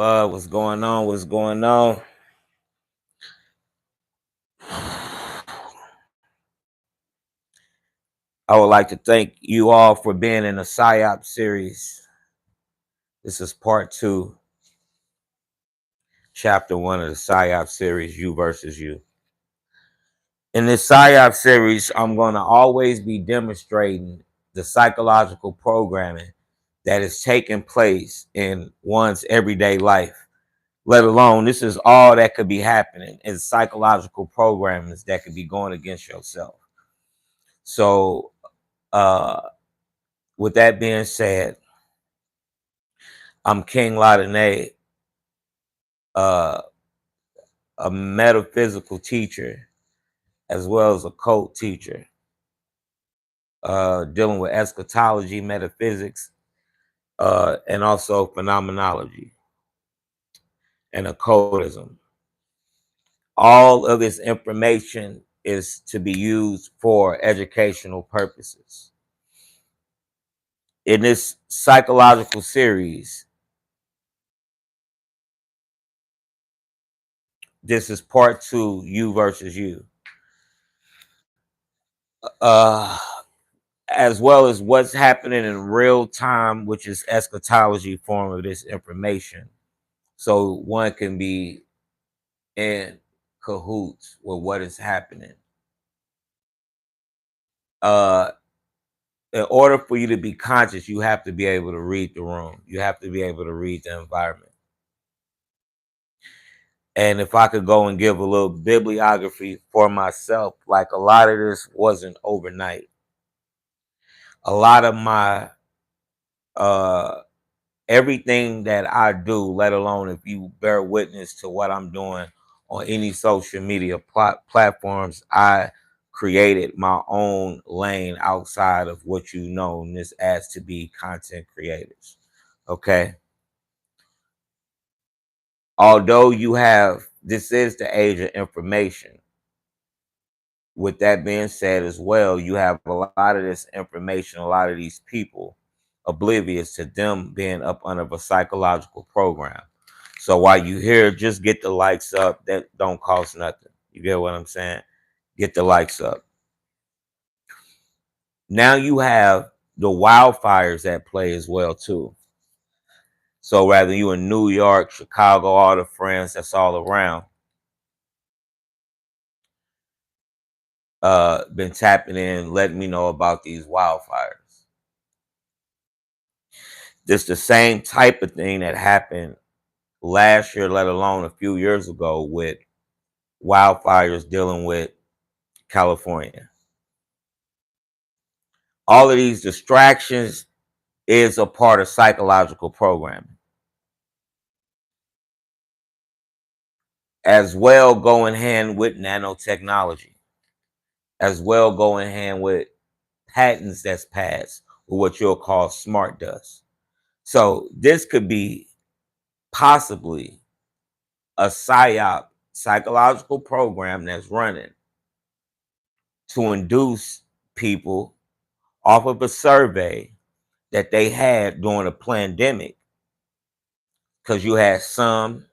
love. What's going on? What's going on? I would like to thank you all for being in the Psyops series. This is part 2, chapter 1 of the Psyops series, You versus You. In this Psyops series, I'm going to always be demonstrating the psychological programming that is taking place in one's everyday life. Let alone, this is all that could be happening in psychological programmings that could be going against yourself. So, with that being said, I'm King Dene, a metaphysical teacher, as well as a cult teacher, dealing with eschatology, metaphysics, and also phenomenology and occultism. All of this information is to be used for educational purposes. In this psychological series, this is part 2, You versus You. As well as what's happening in real time, which is eschatology form of this information. So one can be in cahoots with what is happening. In order for you to be conscious, you have to be able to read the room. You have to be able to read the environment. And if I could go and give a little bibliography for myself, like a lot of this wasn't overnight. A lot of my everything that I do, let alone if you bear witness to what I'm doing on any social media platforms, I created my own lane outside of what you know this as to be content creators. Okay. Although this is the age of information. With that being said as well, you have a lot of this information, a lot of these people oblivious to them being up under a psychological program. So while you here, just get the likes up. That don't cost nothing. You get what I'm saying? Get the likes up. Now you have the wildfires at play as well too. So rather you in New York, Chicago, all the friends that's all around, been tapping in, letting me know about these wildfires. This the same type of thing that happened last year, let alone a few years ago, with wildfires dealing with California. All of these distractions is a part of psychological programming. As well going hand with nanotechnology. As well going hand with patents that's passed, or what you'll call smart dust. So this could be possibly a psyop, psychological program that's running to induce people off of a survey that they had during a pandemic, because you had some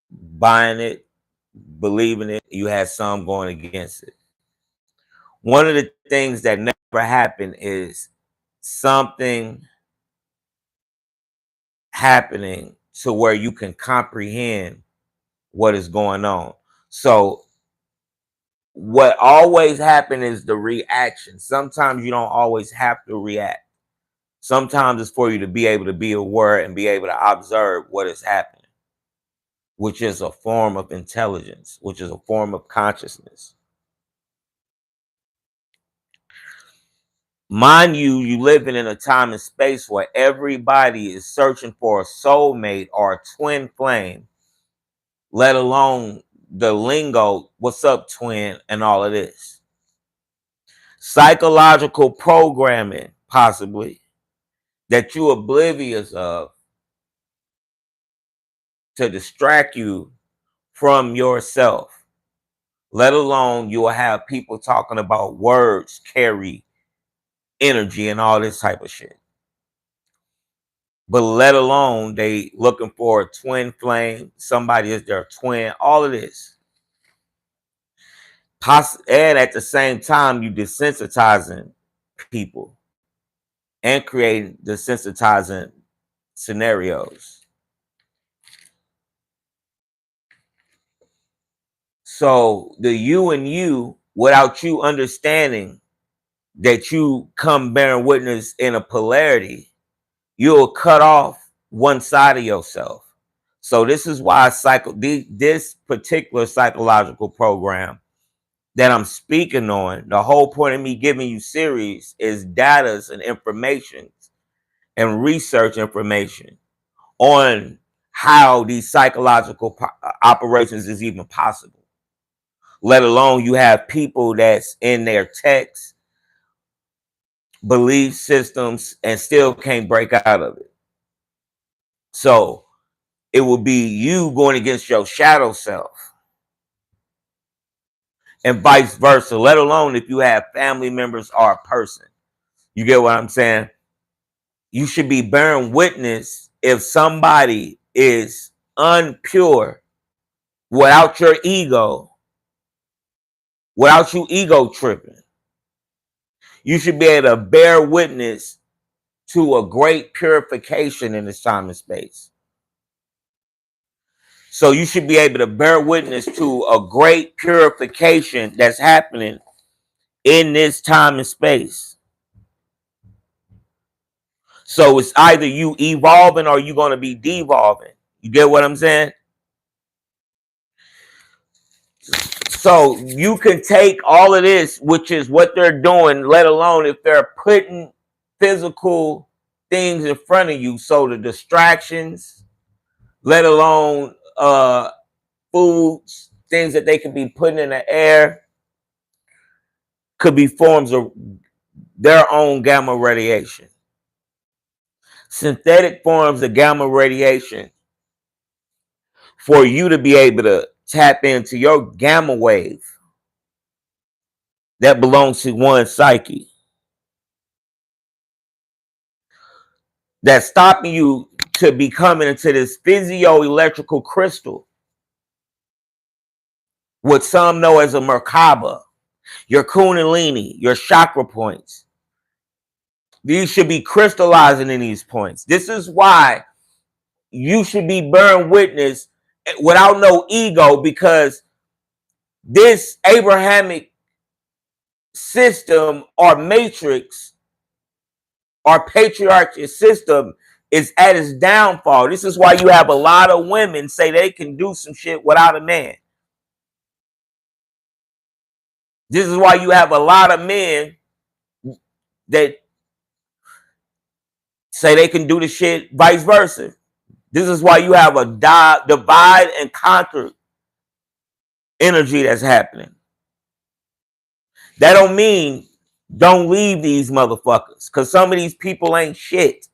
buying it, believing it, you had some going against it. One of the things that never happened is something happening to where you can comprehend what is going on. So what always happens is the reaction. Sometimes you don't always have to react. Sometimes it's for you to be able to be aware and be able to observe what is happening, which is a form of intelligence, which is a form of consciousness. Mind you, you living in a time and space where everybody is searching for a soulmate or a twin flame, let alone the lingo, what's up, twin, and all of this. Psychological programming, possibly, that you're oblivious of to distract you from yourself. Let alone you will have people talking about words carry energy and all this type of shit. but let alone they looking for a twin flame, somebody is their twin, all of this. And at the same time, you desensitizing people and creating desensitizing scenarios. So the you and you, without you understanding that you come bearing witness in a polarity, you'll cut off one side of yourself. So this is why this particular psychological program that I'm speaking on, the whole point of me giving you series is data and information and research information on how these psychological operations is even possible. Let alone you have people that's in their texts, belief systems, and still can't break out of it. So it will be you going against your shadow self, and vice versa, let alone if you have family members or a person. You get what I'm saying? You should be bearing witness if somebody is unpure without your ego, without you ego tripping. You should be able to bear witness to a great purification in this time and space. So you should be able to bear witness to a great purification that's happening in this time and space. So it's either you evolving or you're going to be devolving. You get what I'm saying? So you can take all of this, which is what they're doing, let alone if they're putting physical things in front of you. So the distractions, let alone foods, things that they could be putting in the air, could be forms of their own gamma radiation. Synthetic forms of gamma radiation for you to be able to tap into your gamma wave that belongs to one's psyche. That's stopping you to be coming into this physio-electrical crystal, what some know as a Merkaba, your Kundalini, your chakra points. These should be crystallizing in these points. This is why you should be bearing witness without no ego, because this Abrahamic system or matrix or patriarchal system is at its downfall. This is why you have a lot of women say they can do some shit without a man. This is why you have a lot of men that say they can do the shit vice versa. This is why you have a divide and conquer energy that's happening. That don't mean don't leave these motherfuckers, because some of these people ain't shit.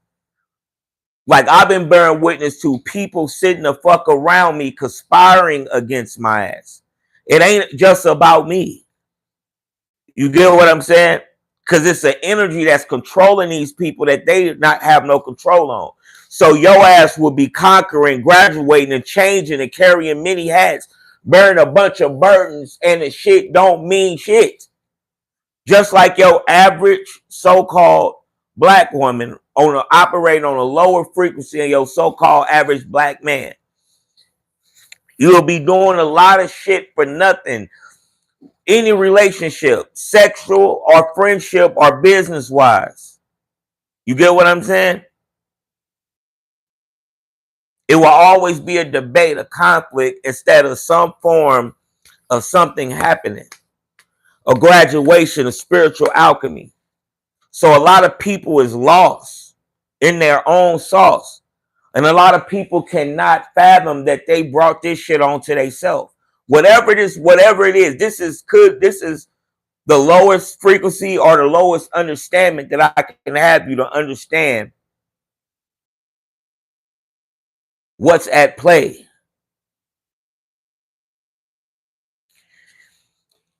Like, I've been bearing witness to people sitting the fuck around me conspiring against my ass. It ain't just about me. You get what I'm saying? Because it's an energy that's controlling these people that they not have no control on. So your ass will be conquering, graduating, and changing and carrying many hats, bearing a bunch of burdens, and the shit don't mean shit. Just like your average so-called black woman operating on a lower frequency than your so-called average black man. You'll be doing a lot of shit for nothing. Any relationship, sexual or friendship or business-wise. You get what I'm saying? It will always be a debate, a conflict, instead of some form of something happening. A graduation, a spiritual alchemy. So a lot of people is lost in their own sauce. And a lot of people cannot fathom that they brought this shit onto themselves. Whatever it is, this is the lowest frequency or the lowest understanding that I can have you to understand what's at play.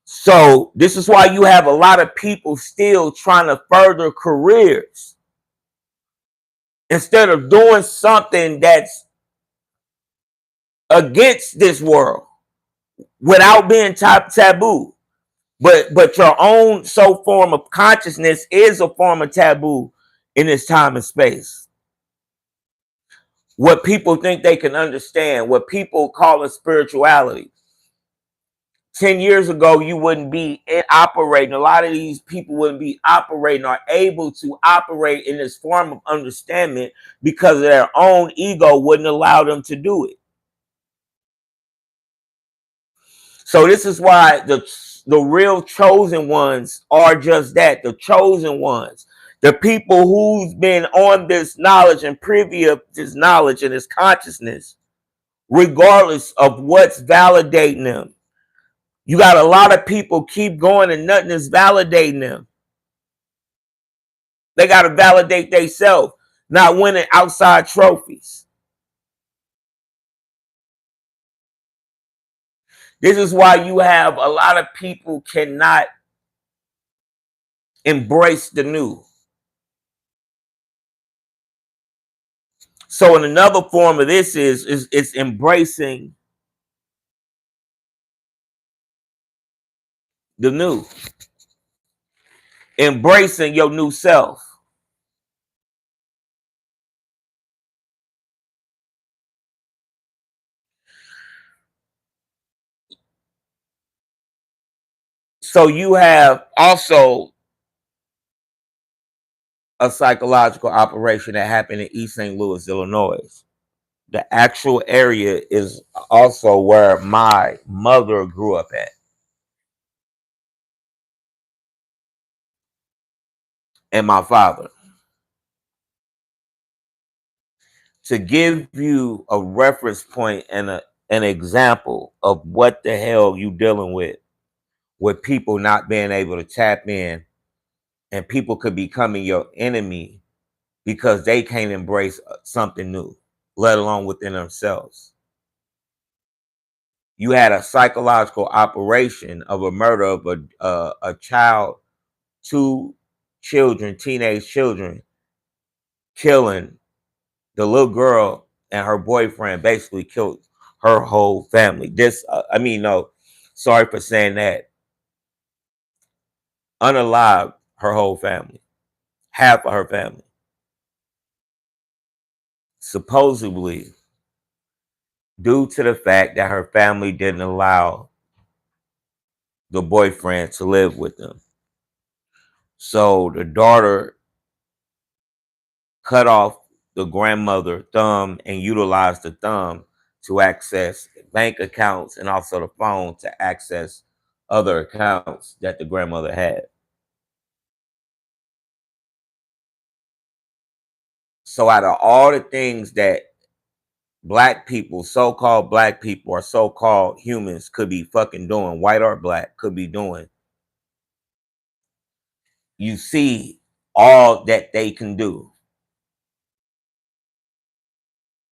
So this is why you have a lot of people still trying to further careers. instead of doing something that's against this world without being taboo. But your own soul form of consciousness is a form of taboo in this time and space. What people think they can understand, what people call a spirituality. 10 years ago, you wouldn't be operating. A lot of these people wouldn't be operating or able to operate in this form of understanding because their own ego wouldn't allow them to do it. So this is why the real chosen ones are just that, the chosen ones. The people who's been on this knowledge and privy of this knowledge and this consciousness, regardless of what's validating them. You got a lot of people keep going and nothing is validating them. They got to validate themselves, not winning outside trophies. This is why you have a lot of people cannot embrace the new. So in another form of this is it's embracing the new, embracing your new self. So you have also a psychological operation that happened in East St. Louis, Illinois. The actual area is also where my mother grew up at. And my father. To give you a reference point and an example of what the hell you dealing with people not being able to tap in, and people could be becoming your enemy because they can't embrace something new, let alone within themselves. You had a psychological operation of a murder of a child, two children, teenage children, killing the little girl and her boyfriend, basically killed her whole family. No, sorry for saying that. Unalived her whole family, half of her family. Supposedly, due to the fact that her family didn't allow the boyfriend to live with them. So the daughter cut off the grandmother thumb and utilized the thumb to access bank accounts and also the phone to access other accounts that the grandmother had. So out of all the things that black people, so-called black people or so-called humans could be fucking doing, white or black could be doing, you see all that they can do.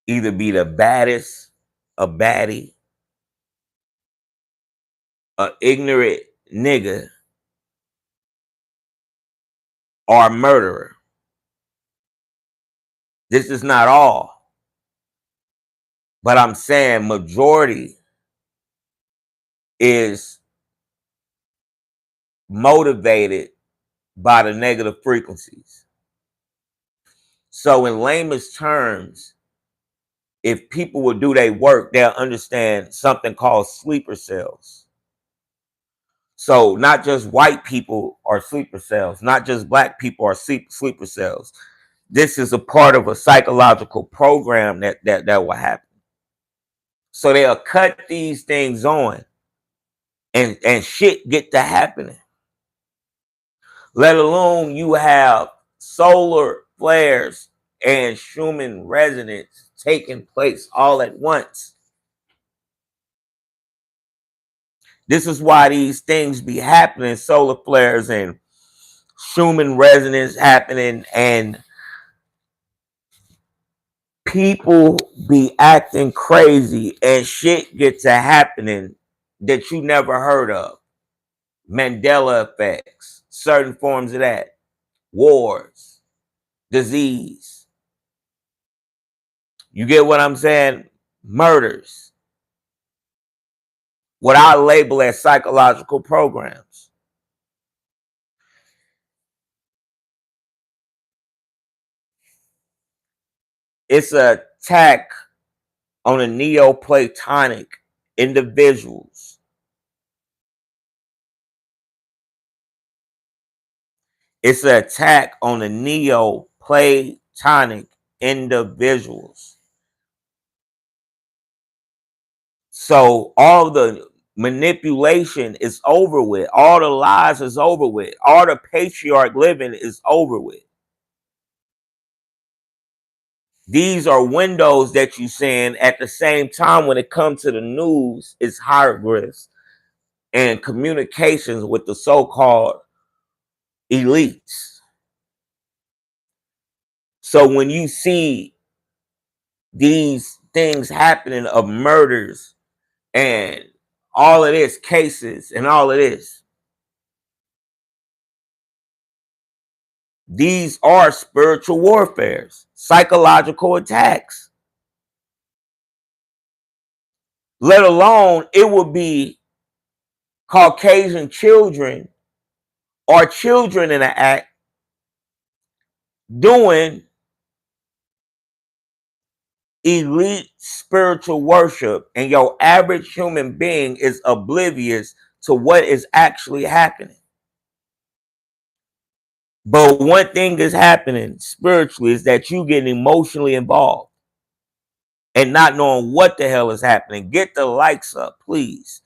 Either be the baddest, a baddie, a ignorant nigga, or a murderer. This is not all. But I'm saying majority is motivated by the negative frequencies. So in lamest terms, if people would do their work, they'll understand something called sleeper cells. So not just white people are sleeper cells, not just black people are sleeper cells. This is a part of a psychological program that will happen. So they'll cut these things on and shit get to happening. Let alone you have solar flares and Schumann resonance taking place all at once. This is why these things be happening, solar flares and Schumann resonance happening, and people be acting crazy and shit get to happening that you never heard of. Mandela effects, certain forms of that, wars, disease. You get what I'm saying? Murders. What I label as psychological programs. It's an attack on the Neoplatonic individuals. It's an attack on the Neoplatonic individuals. So all the manipulation is over with. All the lies is over with. All the patriarch living is over with. These are windows that you send. At the same time, when it comes to the news, it's hieroglyphs and communications with the so-called elites. So when you see these things happening of murders and all of this cases and all of this, these are spiritual warfares, psychological attacks. Let alone it would be Caucasian children or children in an act doing elite spiritual worship, and your average human being is oblivious to what is actually happening. But one thing is happening spiritually is that you get emotionally involved and not knowing what the hell is happening. Get the likes up, please.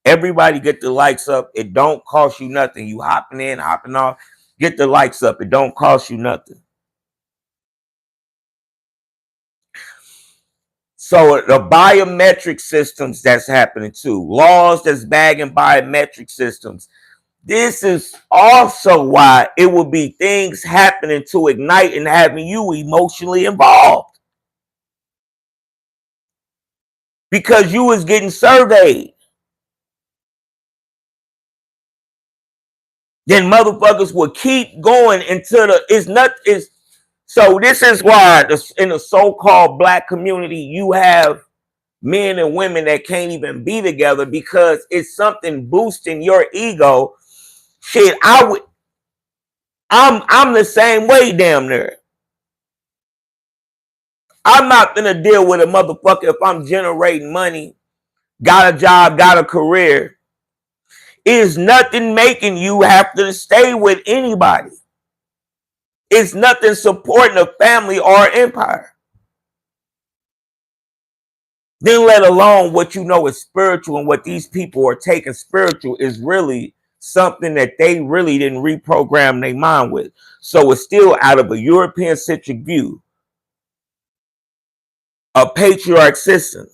Everybody get the likes up. It don't cost you nothing. You hopping in, hopping off. Get the likes up. It don't cost you nothing. So the biometric systems that's happening too. Laws that's bagging biometric systems. This is also why it will be things happening to ignite and having you emotionally involved. Because you was getting surveyed. Then motherfuckers will keep going until so this is why in the so-called black community you have men and women that can't even be together because it's something boosting your ego. Shit, I'm the same way damn near. I'm not gonna deal with a motherfucker if I'm generating money, got a job, got a career. Is nothing making you have to stay with anybody. It's nothing supporting a family or an empire. Then let alone what you know is spiritual, and what these people are taking spiritual is really something that they really didn't reprogram their mind with. So it's still out of a European centric view, a patriarch system.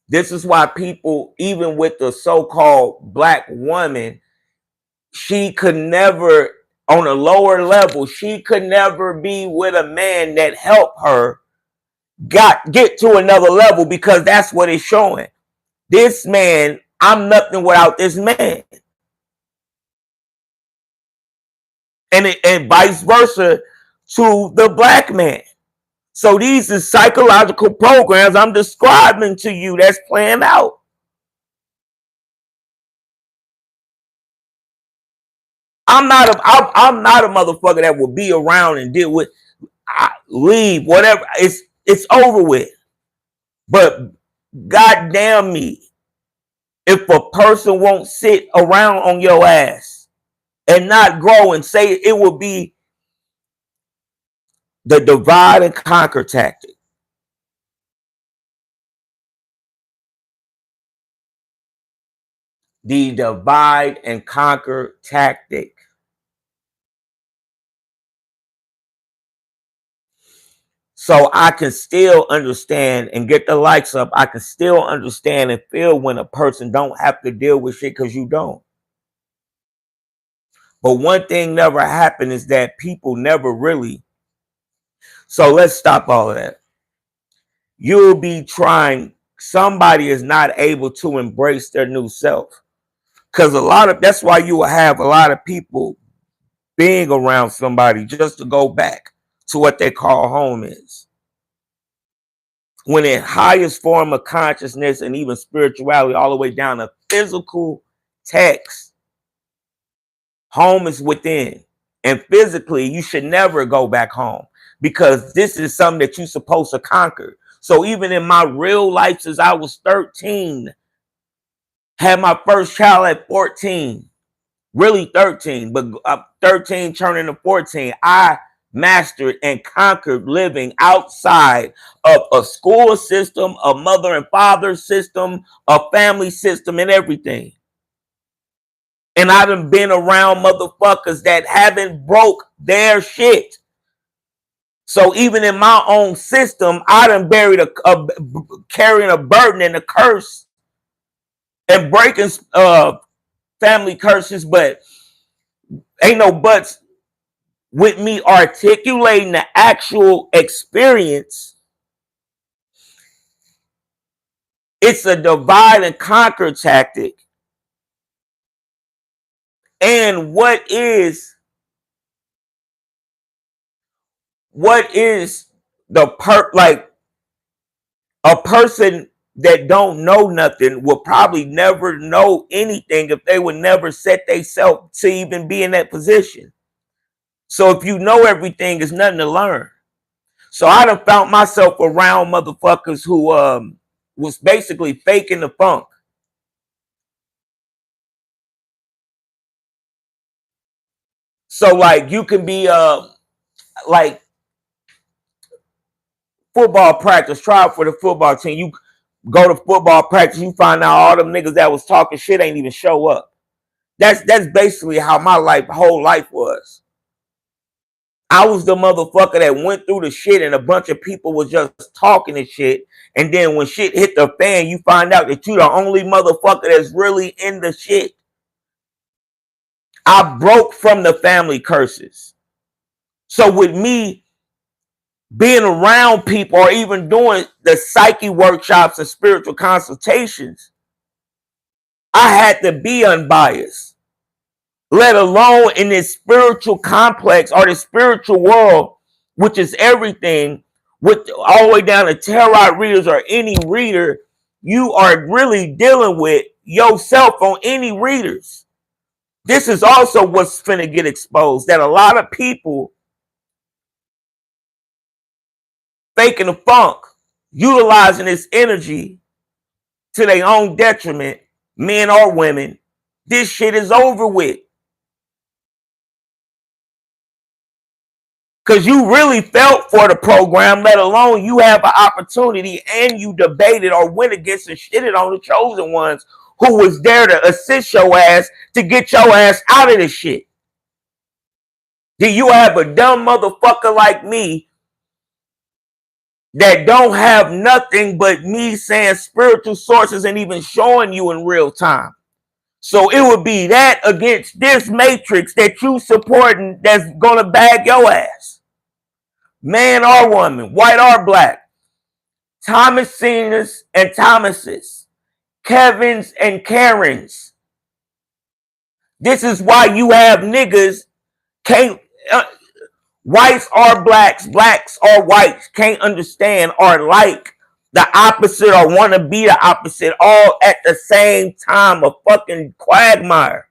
This is why people, even with the so-called black woman, she could never, on a lower level, she could never be with a man that helped her get to another level, because that's what it's showing. This man, I'm nothing without this man. And vice versa to the black man. So these are psychological programs I'm describing to you that's playing out. I'm not a motherfucker that will be around and deal with, leave, whatever. It's over with. But goddamn me, if a person won't sit around on your ass and not grow and say it will be the divide and conquer tactic. The divide and conquer tactic. So I can still understand and get the likes up. I can still understand and feel when a person don't have to deal with shit because you don't. But one thing never happened is that people never really. So let's stop all of that. You'll be trying, somebody is not able to embrace their new self. Because that's why you will have a lot of people being around somebody just to go back to what they call home is. When in highest form of consciousness and even spirituality, all the way down to physical text, home is within. And physically, you should never go back home because this is something that you're supposed to conquer. So even in my real life, since I was 13, had my first child at 14, really 13, but 13 turning to 14, I mastered and conquered living outside of a school system, a mother and father system, a family system, and everything. And I done been around motherfuckers that haven't broke their shit. So even in my own system, I done buried carrying a burden and a curse and breaking family curses, but ain't no buts with me articulating the actual experience. It's a divide and conquer tactic. And what is the like a person that don't know nothing will probably never know anything if they would never set themselves to even be in that position. So if you know everything, there's nothing to learn. So I done found myself around motherfuckers who was basically faking the funk. So like you can be like football practice, try out for the football team. You go to football practice, you find out all them niggas that was talking shit ain't even show up. That's basically how my whole life was. I was the motherfucker that went through the shit and a bunch of people was just talking and shit. And then when shit hit the fan, you find out that you the only motherfucker that's really in the shit. I broke from the family curses. So with me being around people or even doing the psyche workshops and spiritual consultations, I had to be unbiased, let alone in this spiritual complex or the spiritual world, which is everything, with all the way down to tarot readers or any reader. You are really dealing with yourself on any readers. This is also what's finna get exposed, that a lot of people faking the funk, utilizing this energy to their own detriment, men or women. This shit is over with. Because you really felt for the program, let alone you have an opportunity and you debated or went against and shitted on the chosen ones who was there to assist your ass to get your ass out of this shit. Then you have a dumb motherfucker like me that don't have nothing but me saying spiritual sources and even showing you in real time. So it would be that against this matrix that you supporting that's gonna bag your ass. Man or woman, white or black, Thomasina'S and Thomases, Kevins and Karens. This is why you have niggas can't, whites or blacks, blacks or whites can't understand or like the opposite or want to be the opposite all at the same time. A fucking quagmire.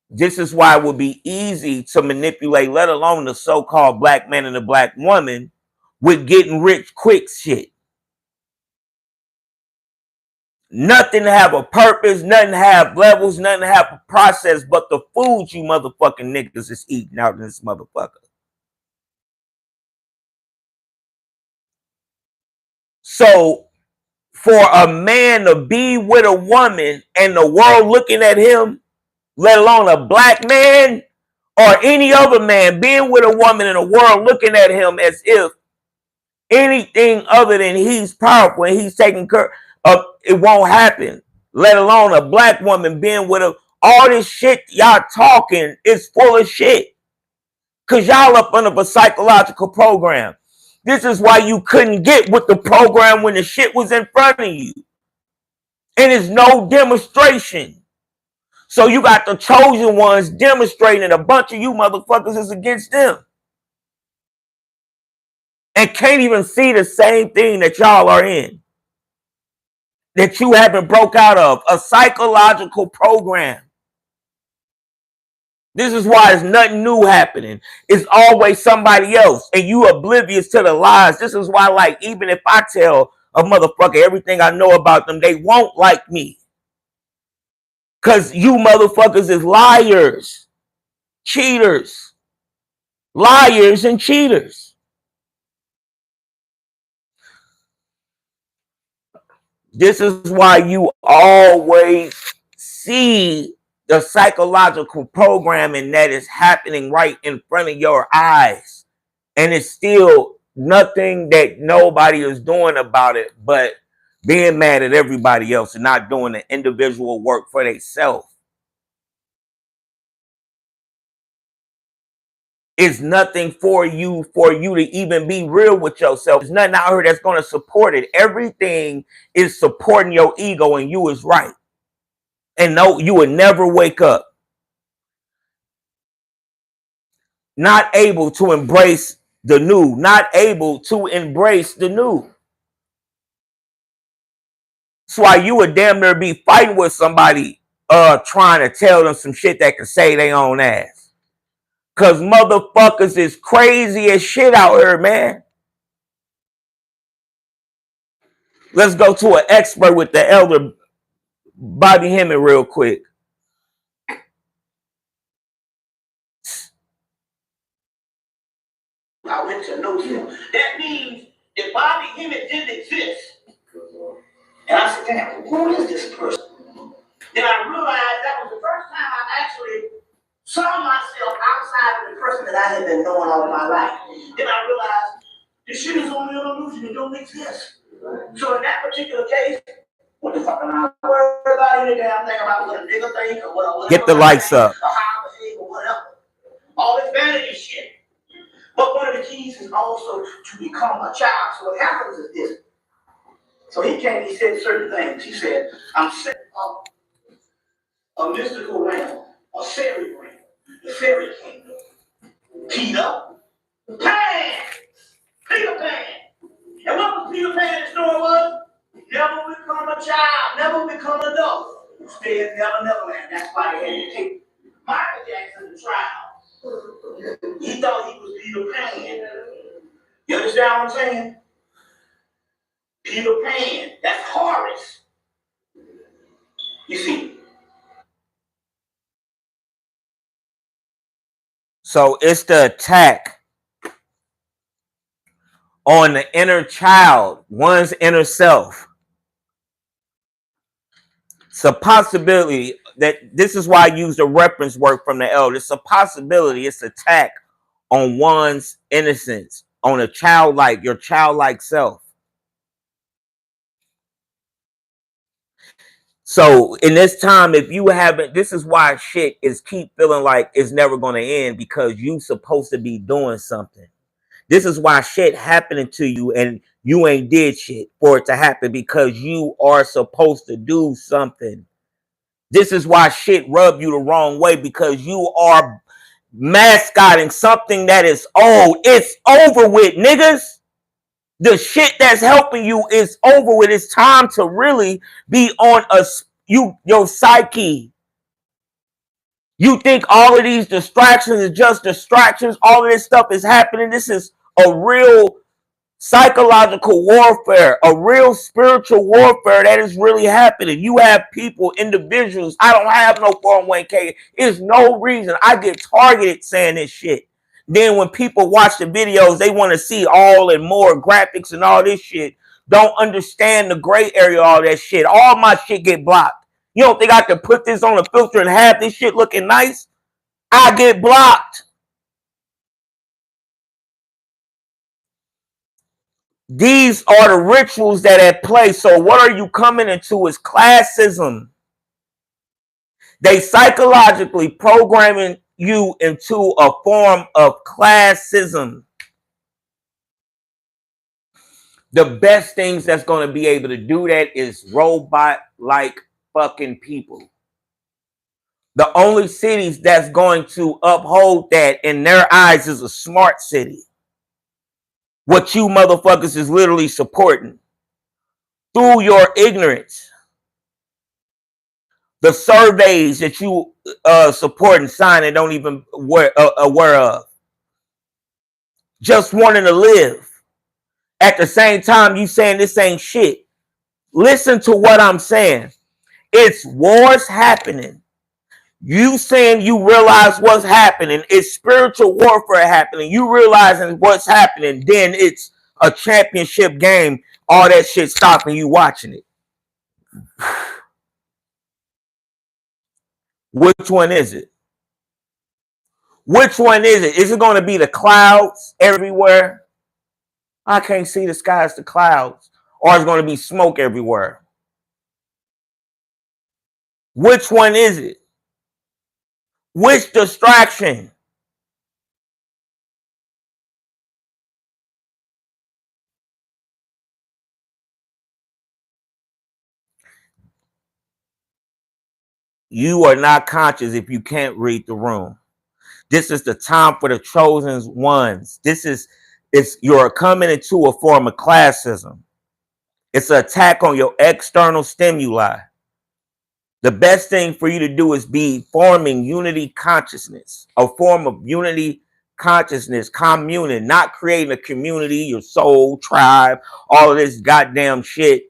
This is why it would be easy to manipulate, let alone the so-called black man and the black woman, with getting rich quick shit. Nothing have a purpose, nothing have levels, nothing have a process but the food you motherfucking niggas is eating out in this motherfucker. So for a man to be with a woman and the world looking at him, let alone a black man or any other man being with a woman in the world looking at him as if anything other than he's powerful and he's taking care of, it won't happen. Let alone a black woman being with all this shit y'all talking is full of shit. Cause y'all up under a psychological program. This is why you couldn't get with the program when the shit was in front of you. And it's no demonstration. So you got the chosen ones demonstrating, a bunch of you motherfuckers is against them. And can't even see the same thing that y'all are in. That you haven't broke out of. A psychological program. This is why there's nothing new happening. It's always somebody else. And you oblivious to the lies. This is why, like, even if I tell a motherfucker everything I know about them, they won't like me. Because you motherfuckers is liars. Cheaters. Liars and cheaters. This is why you always see the psychological programming that is happening right in front of your eyes. And it's still nothing that nobody is doing about it, but being mad at everybody else and not doing the individual work for themselves. It's nothing for you to even be real with yourself. There's nothing out here that's going to support it. Everything is supporting your ego, and you is right. And no, you would never wake up not able to embrace the new, not able to embrace the new. That's why you would damn near be fighting with somebody trying to tell them some shit that can save their own ass. Cause motherfuckers is crazy as shit out here, man. Let's go to an expert with the elder Bobby Hemmett real quick. I went to know him. That means if Bobby Hemmett didn't exist, and I said, damn, who is this person? Then I realized that was the first time I actually saw myself outside of the person that I had been knowing all my life. Then I realized this shit is only an illusion. It don't exist. So in that particular case, what the fuck am I worried about any damn thing about what a nigga think or whatever? Get the lights up. Or how I behave or whatever. All this vanity shit. But one of the keys is also to become a child. So what happens is this. So he came, he said certain things. He said, I'm set up a mystical realm, a fairy realm, the fairy kingdom. Peter Pan! Peter Pan! And what was Peter Pan's story was? Never become a child, never become an adult. Stay in Neverland. That's why they had to take Michael Jackson to trial. He thought he was Peter Pan. You understand what I'm saying? Peter Pan, that's Horace. You see. So it's the attack on the inner child, one's inner self. It's a possibility that this is why I use the reference work from the elder. It's a possibility, it's attack on one's innocence, on a childlike, your childlike self. So in this time, if you haven't, this is why shit is keep feeling like it's never going to end, because you supposed to be doing something. This is why shit happening to you and you ain't did shit for it to happen, because you are supposed to do something. This is why shit rub you the wrong way, because you are mascotting something that is old. It's over with, niggas. The shit that's helping you is over with. It's time to really be on your psyche. You think all of these distractions are just distractions. All of this stuff is happening. This is a real psychological warfare, a real spiritual warfare that is really happening. You have people, individuals. I don't have no 401k. There's no reason. I get targeted saying this shit. Then when people watch the videos, they want to see all and more graphics and all this shit. Don't understand the gray area, all that shit. All my shit get blocked. You don't think I can put this on a filter and have this shit looking nice? I get blocked. These are the rituals that at play. So what are you coming into is classism. They psychologically programming you into a form of classism. The best things that's going to be able to do that is robot-like fucking people. The only cities that's going to uphold that in their eyes is a smart city. What you motherfuckers is literally supporting through your ignorance. The surveys that you support and sign and don't even aware of. Just wanting to live. At the same time, you saying this ain't shit. Listen to what I'm saying. It's wars happening. You saying you realize what's happening. It's spiritual warfare happening. You realizing what's happening. Then it's a championship game. All that shit stopping you watching it. Which one is it? Which one is it? Is it going to be the clouds everywhere? I can't see the sky, it's the clouds. Or it's going to be smoke everywhere. Which one is it? Which distraction? You are not conscious if you can't read the room. This is the time for the chosen ones. You're coming into a form of classism. It's an attack on your external stimuli. The best thing for you to do is be forming unity consciousness, a form of unity consciousness, communing, not creating a community, your soul, tribe, all of this goddamn shit.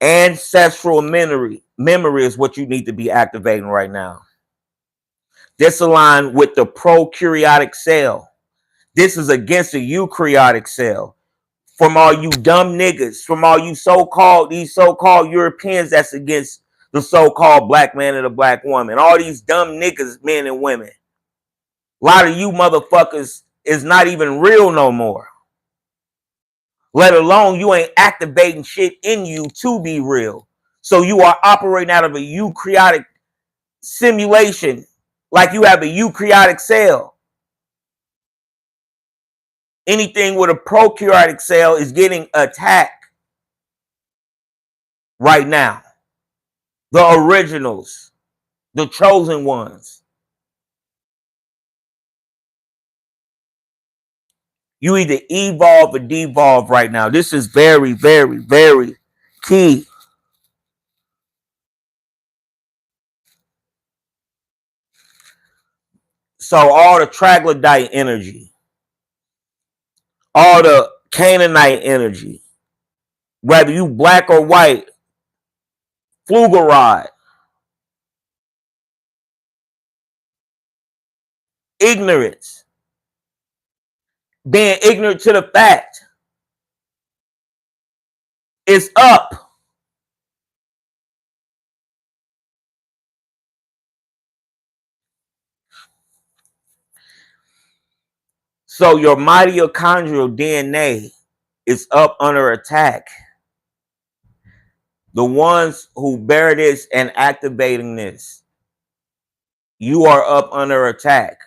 Ancestral memory is what you need to be activating right now. This aligns with the prokaryotic cell. This is against the eukaryotic cell. From all you dumb niggas, from all you these so-called Europeans that's against the so-called black man and the black woman. All these dumb niggas, men and women. A lot of you motherfuckers is not even real no more. Let alone you ain't activating shit in you to be real. So you are operating out of a eukaryotic simulation, like you have a eukaryotic cell. Anything with a prokaryotic cell is getting attacked right now. The originals, the chosen ones. You either evolve or devolve right now. This is very, very, very key. So all the troglodyte energy, all the Canaanite energy, whether you black or white, Flugerod, ignorance, being ignorant to the fact, is up. So your mitochondrial DNA is up under attack. The ones who bear this and activating this, you are up under attack.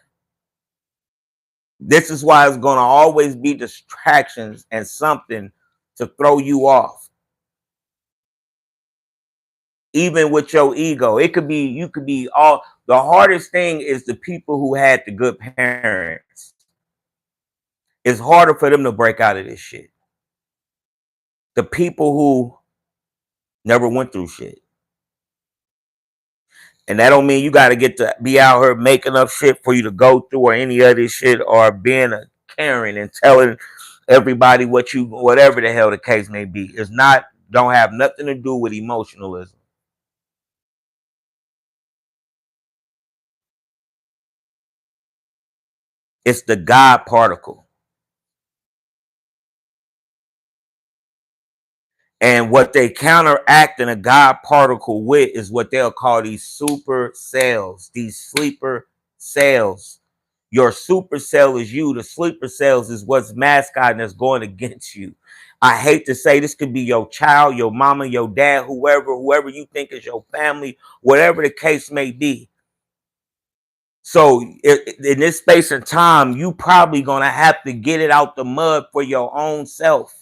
This is why it's going to always be distractions and something to throw you off. Even with your ego, you could be all. The hardest thing is the people who had the good parents. It's harder for them to break out of this shit. The people who never went through shit. And that don't mean you got to get to be out here making up shit for you to go through or any other shit, or being a Karen and telling everybody whatever the hell the case may be. It's not, don't have nothing to do with emotionalism. It's the God particle. And what they counteract in a God particle with is what they'll call these super cells, these sleeper cells. Your super cell is you. The sleeper cells is what's mascotting that's going against you. I hate to say this could be your child, your mama, your dad, whoever you think is your family, whatever the case may be. So in this space and time, you probably gonna have to get it out the mud for your own self.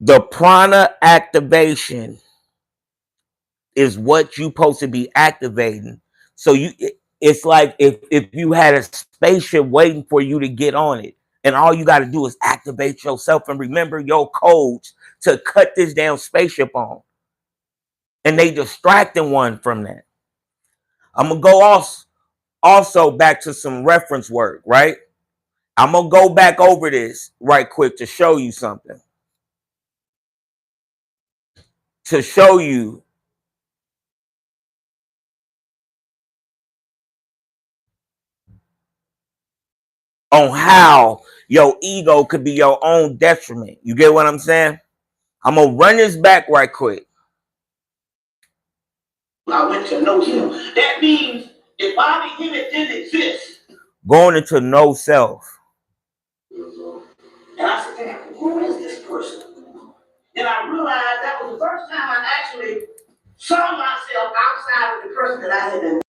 The prana activation is what you supposed to be activating. So it's like if you had a spaceship waiting for you to get on it, and all you got to do is activate yourself and remember your codes to cut this damn spaceship on. And they distracting one from that. I'm gonna go also back to some reference work, right? I'm gonna go back over this right quick to show you something. To show you on how your ego could be your own detriment. You get what I'm saying? I'm gonna run this back right quick. I went to know him. That means if body image didn't exist. Going into no self. And I said, damn, who is this person? And I realized that was the first time I actually saw myself outside of the person that I had been.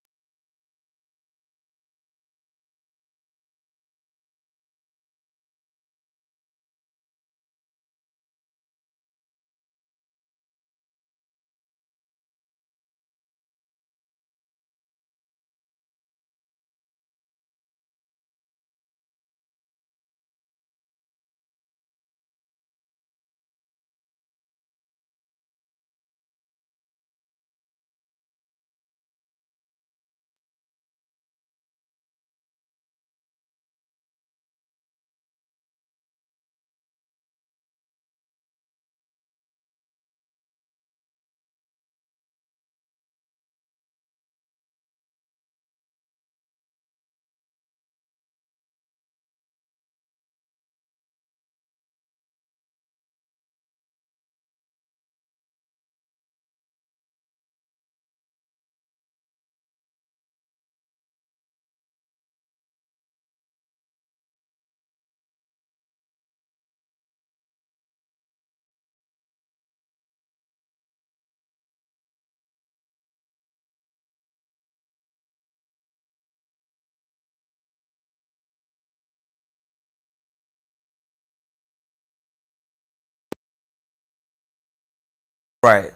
Right.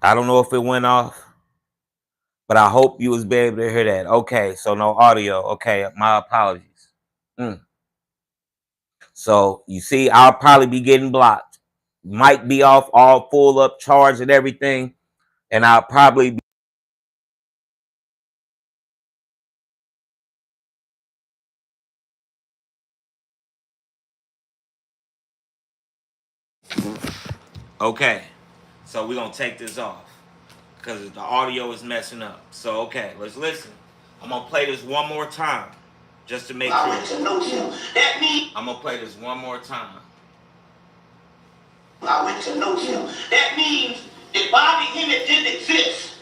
I don't know if it went off, but I hope you was able to hear that. Okay, so no audio. Okay, my apologies. So you see, I'll probably be getting blocked. Might be off all full up charge and everything, and I'll probably be. Okay, so we're gonna take this off because the audio is messing up. So okay, let's listen. I'm gonna play this one more time just to make sure. That means I'm gonna play this one more time. I went to know him. That means if body image didn't exist.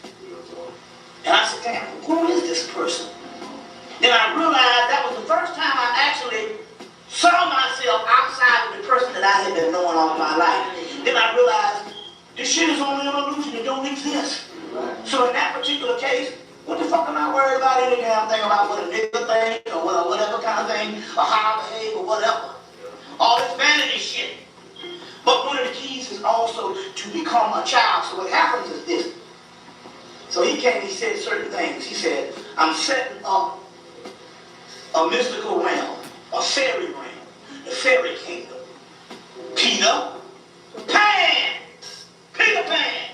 And I said, damn, who is this person? Then I realized that was the first time I actually saw myself outside of the person that I had been knowing all my life. Then I realized this shit is only an illusion. It don't exist. So in that particular case, what the fuck am I worried about any damn thing about what a nigga thinks or whatever kind of thing, or how I behave or whatever? All this vanity shit. But one of the keys is also to become a child. So what happens is this. So he came, he said certain things. He said, I'm setting up a mystical realm, a fairy realm, the fairy kingdom. Peter Pan! Peter Pan!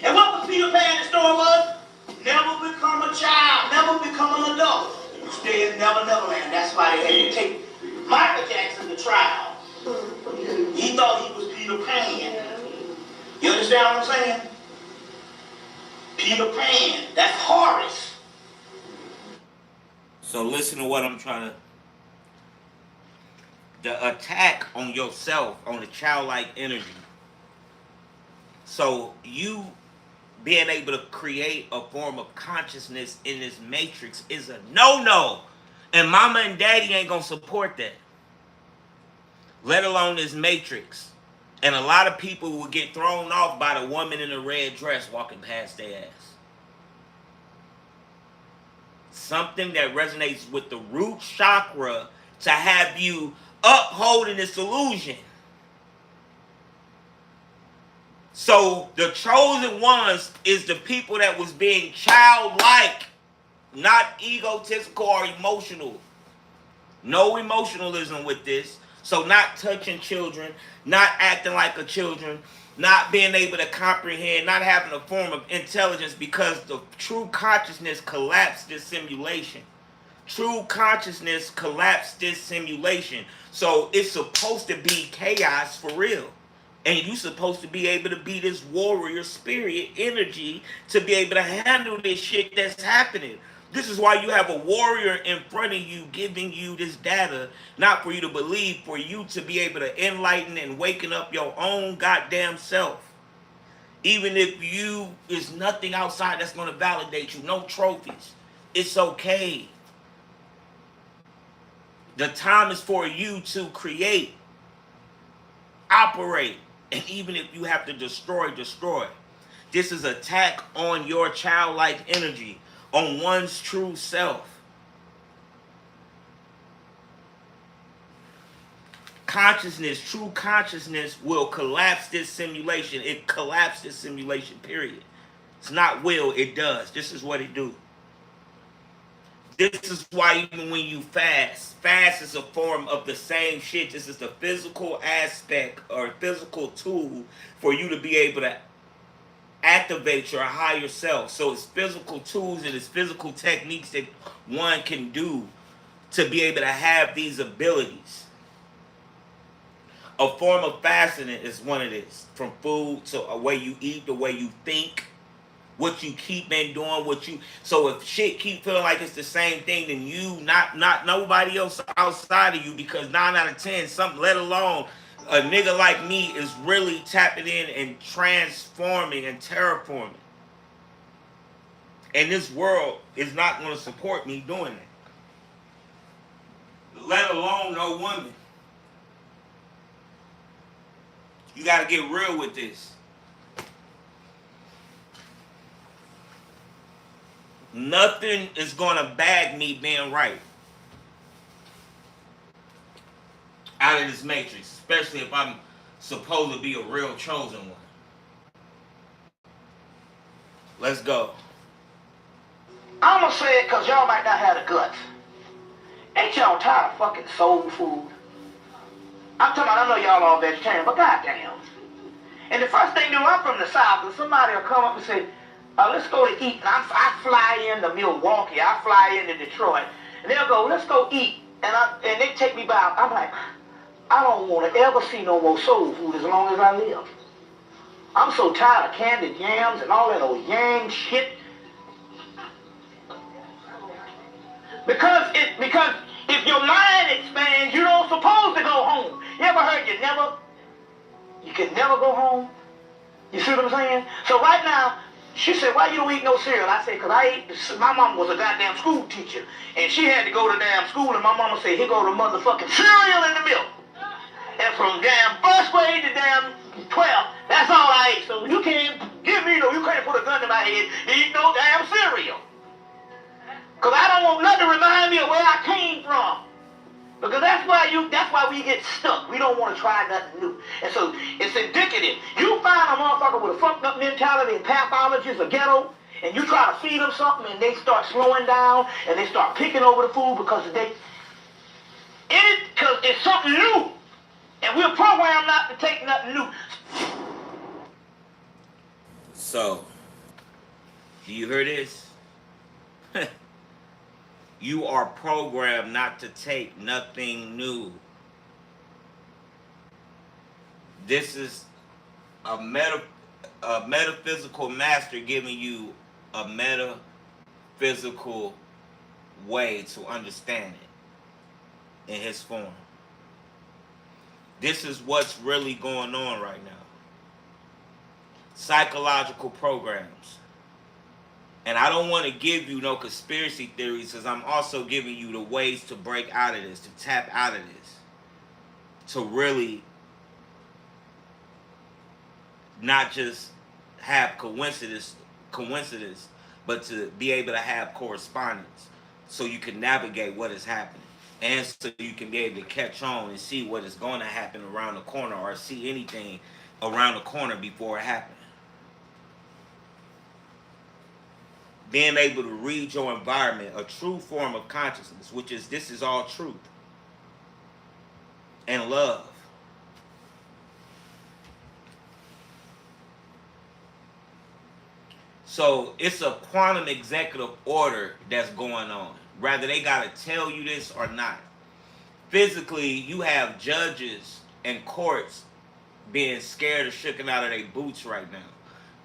And what was Peter Pan's story was? Never become a child, never become an adult. You stay in Never Neverland. That's why they had to take Michael Jackson to trial. He thought he was Peter Pan. You understand what I'm saying? Peter Pan. That's Horace. So listen to what I'm trying to. The attack on yourself, on the childlike energy. So you being able to create a form of consciousness in this matrix is a no-no. And mama and daddy ain't gonna support that. let alone this matrix. And a lot of people will get thrown off by the woman in the red dress walking past their ass. Something that resonates with the root chakra to have you upholding this illusion. So the chosen ones is the people that was being childlike, not egotistical or emotional. No emotionalism with this. So not touching children, not acting like a children, not being able to comprehend, not having a form of intelligence, because the true consciousness collapsed this simulation. True consciousness collapsed this simulation. So it's supposed to be chaos for real. And you're supposed to be able to be this warrior spirit energy to be able to handle this shit that's happening. This is why you have a warrior in front of you giving you this data, not for you to believe, for you to be able to enlighten and waken up your own goddamn self. Even if you, is nothing outside that's going to validate you, no trophies. It's okay. The time is for you to create, operate, and even if you have to destroy. This is an attack on your childlike energy, on one's true self. Consciousness, true consciousness will collapse this simulation. It collapses this simulation, period. It's not will, it does. This is what it do. This is why even when you fast is a form of the same shit. This is the physical aspect or physical tool for you to be able to activate your higher self. So it's physical tools and it's physical techniques that one can do to be able to have these abilities. A form of fasting is one of this. From food to a way you eat, the way you think, what you keep in doing, what you. So if shit keep feeling like it's the same thing, then you not nobody else outside of you, because 9 out of 10, something, let alone a nigga like me, is really tapping in and transforming and terraforming. And this world is not going to support me doing that. Let alone no woman. You got to get real with this. Nothing is going to bag me being right out of this matrix, especially if I'm supposed to be a real chosen one. Let's go. I'm going to say it because y'all might not have the guts. Ain't y'all tired of fucking soul food? I'm talking about, I know y'all all vegetarian, but goddamn. And the first thing you know, I'm from the South, and somebody will come up and say, let's go to eat. And I fly into Milwaukee, I fly into Detroit, and they'll go, let's go eat. And they take me by, I'm like, I don't want to ever see no more soul food as long as I live. I'm so tired of candied yams and all that old yang shit. Because if your mind expands, you're not supposed to go home. You ever heard you can never go home? You see what I'm saying? So right now, she said, why you don't eat no cereal? I said, because my mom was a goddamn school teacher, and she had to go to damn school, and my mama said, here go the motherfucking cereal in the milk. And from damn first grade to damn 12, that's all I ate. So you can't give me you can't put a gun to my head and eat no damn cereal. Because I don't want nothing to remind me of where I came from. Because that's why we get stuck. We don't want to try nothing new. And so it's indicative. You find a motherfucker with a fucked up mentality and pathologies or ghetto, and you try to feed them something and they start slowing down and they start picking over the food because it's something new. And we're programmed not to take nothing new. So, do you hear this? You are programmed not to take nothing new. This is a metaphysical master giving you a metaphysical way to understand it in his form. This is what's really going on right now. Psychological programs. And I don't want to give you no conspiracy theories, because I'm also giving you the ways to break out of this, to tap out of this. to really not just have coincidence, but to be able to have correspondence, so you can navigate what is happening, and so you can be able to catch on and see what is going to happen around the corner, or see anything around the corner before it happens. Being able to read your environment, a true form of consciousness, which is this is all truth and love. So it's a quantum executive order that's going on. Whether they got to tell you this or not. Physically, you have judges and courts being scared or shooken out of their boots right now.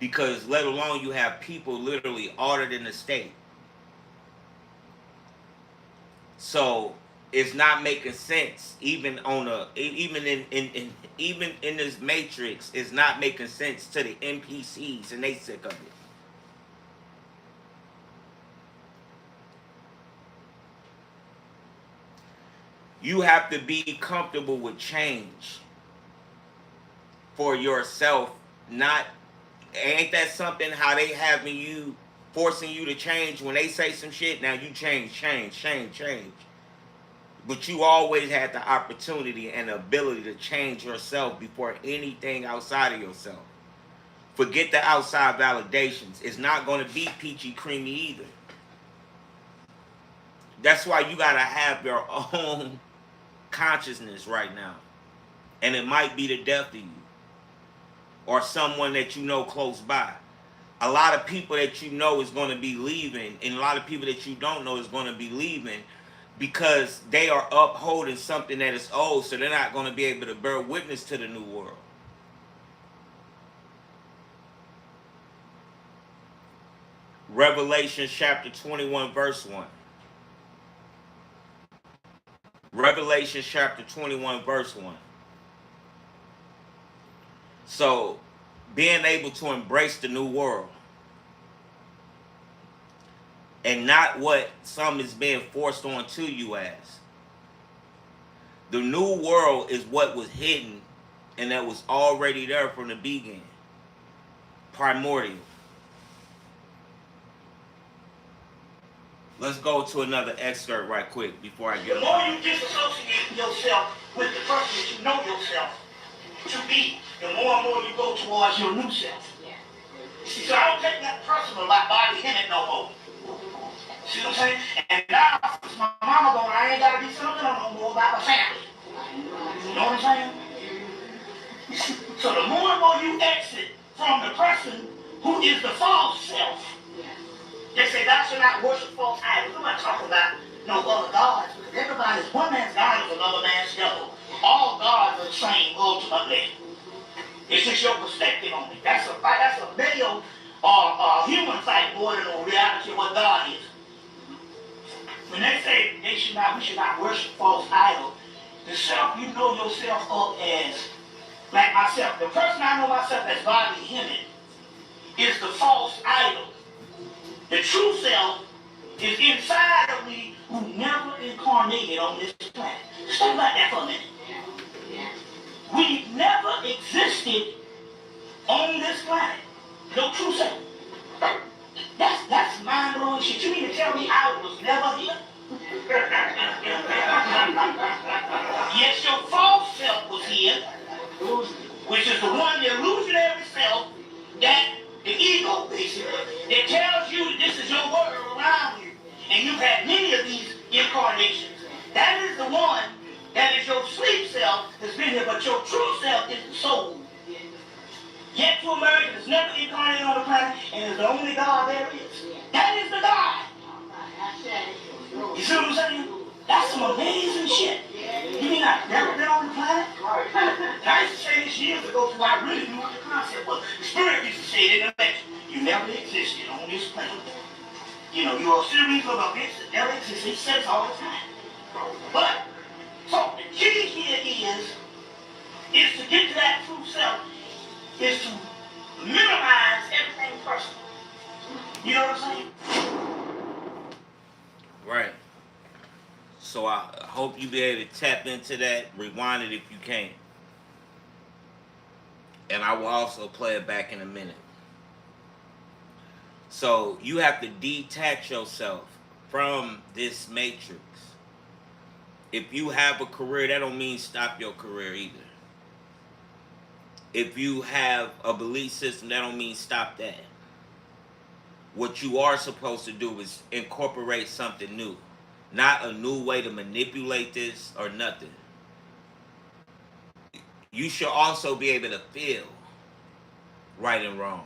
Because let alone you have people literally ordered in the state. So it's not making sense. Even in this matrix, it's not making sense to the NPCs, and they sick of it. You have to be comfortable with change for yourself. Not, ain't that something how they having you, forcing you to change when they say some shit? Now you change. But you always had the opportunity and the ability to change yourself before anything outside of yourself. Forget the outside validations. It's not going to be peachy creamy either. That's why you got to have your own consciousness right now. And it might be the death of you or someone that you know close by. A lot of people that you know is going to be leaving, and a lot of people that you don't know is going to be leaving because they are upholding something that is old, so they're not going to be able to bear witness to the new world. Revelation chapter 21 verse 1. Revelation chapter 21 verse 1. So, being able to embrace the new world and not what some is being forced onto you as. The new world is what was hidden and that was already there from the beginning. Primordial. Let's go to another excerpt right quick before I get The more you disassociate yourself with the person that you know yourself to be, the more and more you go towards your new self. See, so I don't take that personal like body in it no more. See what I'm saying? And now, since my mama gone, I ain't got to be sentimental no more about my family. You know what I'm saying? So the more and more you exit from the person who is the false self, they say thou shalt not worship false idols. I'm not talking about no other gods. Everybody's one man's God is another man's devil. All gods are the same ultimately. It's just your perspective on it. That's a male or human fight more than a reality of what God is. When they say we should not worship false idols, the self you know yourself up as, like myself, the person I know myself as body human is the false idol. The true self is inside of me who never incarnated on this planet. Think about that for a minute. We never existed on this planet. No true self. That's mind-blowing shit. You mean to tell me I was never here? Yes, your false self was here, which is the one, the illusionary self, that the ego, basically, that tells you that this is your world around you. And you've had many of these incarnations. That is the one that is your sleep self that's been here, but your true self is the soul. Yet to emerge, is never incarnated on the planet, and is the only God there is. That is the God. You see what I'm saying? That's some amazing shit. You mean I've never been on the planet? I used to say this years ago before I really knew what the concept was. The Spirit used to say it in the lecture. You never existed on this planet. You know, you're a series of events that never existed. He says all the time. But, so the key here is to get to that true self, is to minimize everything personal. You know what I'm saying? Right. So I hope you be able to tap into that, rewind it if you can. And I will also play it back in a minute. So you have to detach yourself from this matrix. If you have a career, that don't mean stop your career either. If you have a belief system, that don't mean stop that. What you are supposed to do is incorporate something new. Not a new way to manipulate this or nothing. You should also be able to feel right and wrong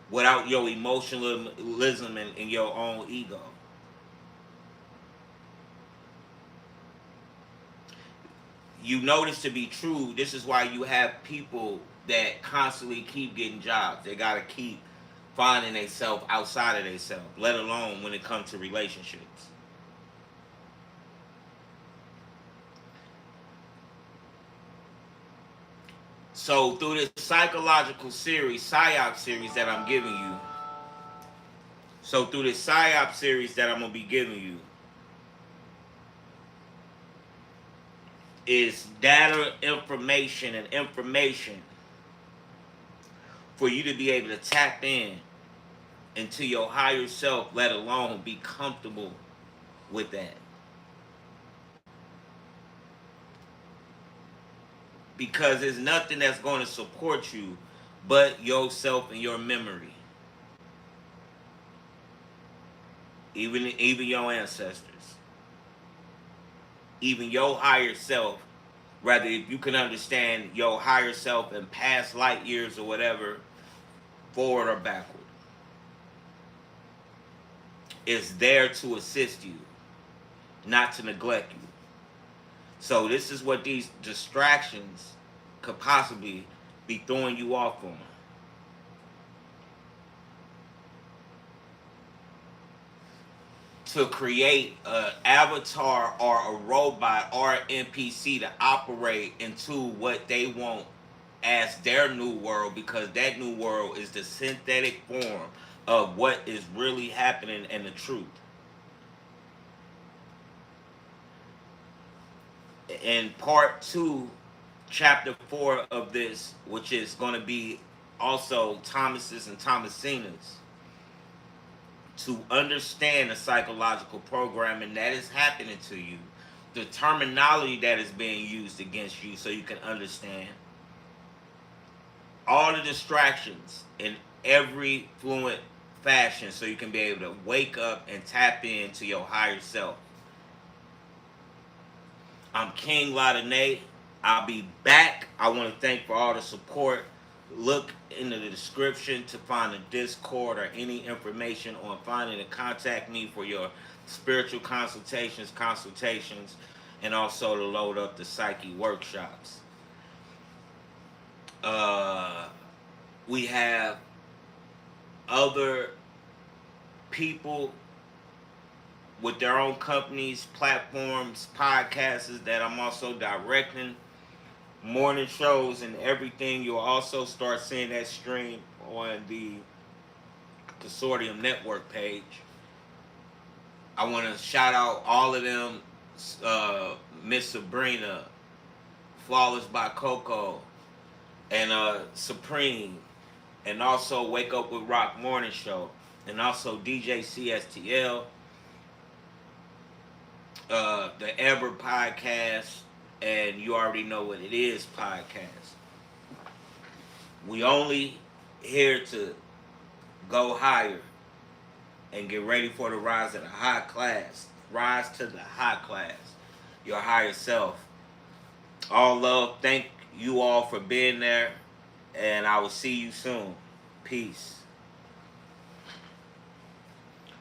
without your emotionalism and your own ego. You know this to be true. This is why you have people that constantly keep getting jobs. They got to keep finding themselves outside of themselves, let alone when it comes to relationships. So through this psychological series, Psyops series that I'm giving you, so through this Psyops series that I'm going to be giving you, is data, information, and information for you to be able to tap in into your higher self, let alone be comfortable with that. Because there's nothing that's going to support you but yourself and your memory. Even your ancestors. Even your higher self, rather if you can understand your higher self in past light years or whatever, forward or backward, is there to assist you, not to neglect you. So this is what these distractions could possibly be throwing you off on. To create an avatar or a robot or an NPC to operate into what they want as their new world, because that new world is the synthetic form of what is really happening and the truth. In part 2, chapter 4 of this, which is going to be also Thomas's and Thomasina'S, to understand the psychological programming that is happening to you, the terminology that is being used against you, so you can understand all the distractions in every fluent fashion, so you can be able to wake up and tap into your higher self. I'm King Dene. I'll be back. I want to thank for all the support. Look in the description to find a Discord or any information on finding to contact me for your spiritual consultations, and also to load up the Psyche workshops. We have other people with their own companies, platforms, podcasts that I'm also directing, morning shows and everything. You'll also start seeing that stream on the Consortium network page. I want to shout out all of them, Miss Sabrina, Flawless by Coco, and Supreme, and also Wake Up with Rock Morning Show, and also DJ CSTL, the Ever Podcast, and You Already Know What It Is podcast. We only here to go higher and get ready for the rise of the high class. Rise to the high class, your higher self. All love. Thank you all for being there, and I will see you soon. Peace.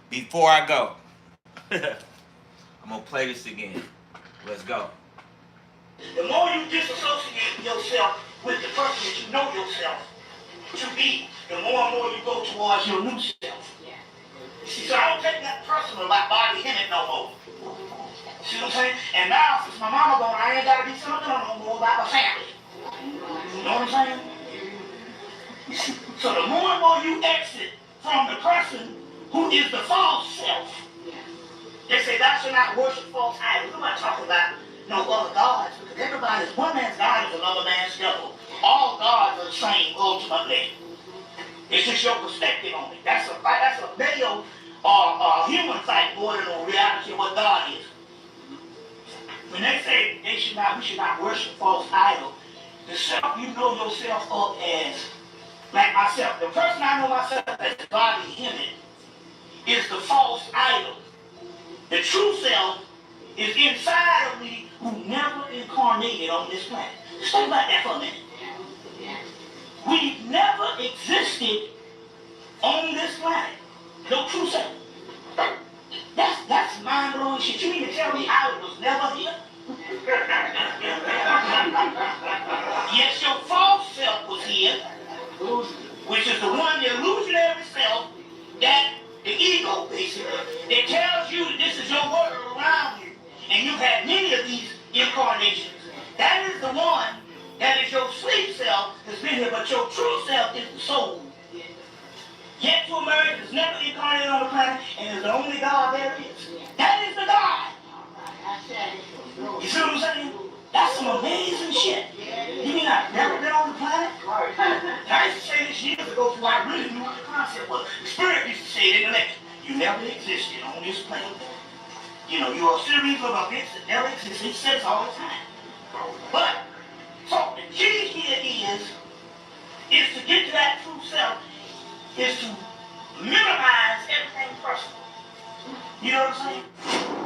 Before I go, I'm going to play this again. Let's go. The more you disassociate yourself with the person that you know yourself to be, the more and more you go towards your new self. Yeah. See, so I don't take that personal like Bobby Hennett no more. See what I'm saying? And now, since my mama gone, I ain't got to be sentimental no more about my family. You know what I'm saying? So the more and more you exit from the person who is the false self, They say thou shalt not worship false idols. I'm not talking about no other gods, because everybody's one man's God is another man's devil. All gods are the same ultimately. It's just your perspective on it. That's a male or human fight more than a reality of what God is. When they say we should not worship false idols, the self you know yourself up as, like myself. The person I know myself as body image is the false idol. The true self is inside of me who never incarnated on this planet. Just think about that for a minute. We've never existed on this planet. No true self. That's mind-blowing shit. You mean to tell me I was never here? Yes, your false self was here, which is the one, the illusionary self, that the ego, basically, that tells you that this is your world around you, and you've had many of these incarnations. That is the one that is your sleep self that's been here, but your true self is the soul. Yet to emerge, is never incarnated on the planet, and is the only God there is. That is the God. You see what I'm saying? That's some amazing shit. You mean I've never been on the planet? I used to say this years ago before I really knew what the concept was. The Spirit used to say it in the lecture. You never existed on this planet. You know, you're a series of events that never existed. He says all the time. But